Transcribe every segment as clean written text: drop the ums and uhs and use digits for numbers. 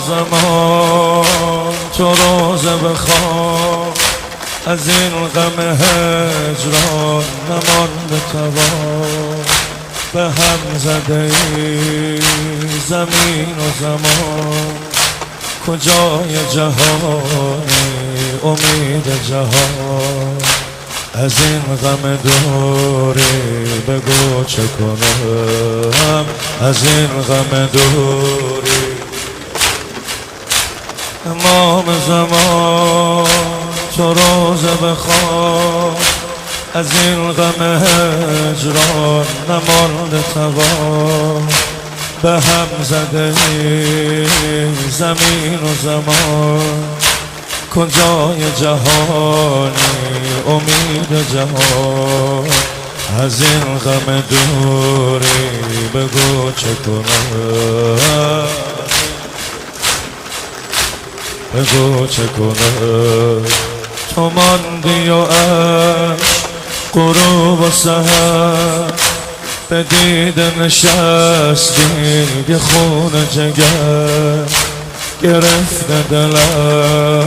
زمان تو روزه بخواب، از این غم هجران نمانده توان. به هم زده ای زمین و زمان، کجای جهانی امید جهان. از این غم دوری بگو چه کنم، از این غم دوری. امام زمان تو روزه بخواب، از این غم هجران نمانده توان. به هم زده زمین و زمان، کجای جهانی امید جهان. از این غم دوری بگو چه کنم، بگو چه کنم. تو ماندی و عشق غروب و سحر، به دیده نشستی یه خون جگر. گرفته دلم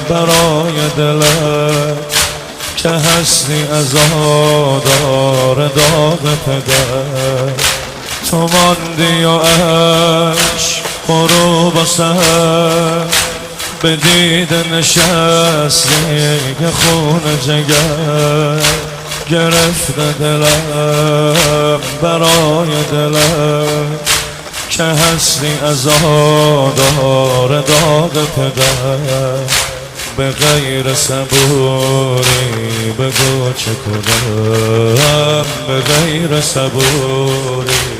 برای دلم، که هستی عزادار داغ پدر. تو ماندی و عشق غروب و سحر، به دیده نشستی که خون جگر. گرفته دلم برای دلم، که هستی عزادار داغ پدر. به غیر صبوری بگو چه کنم، به غیر صبوری.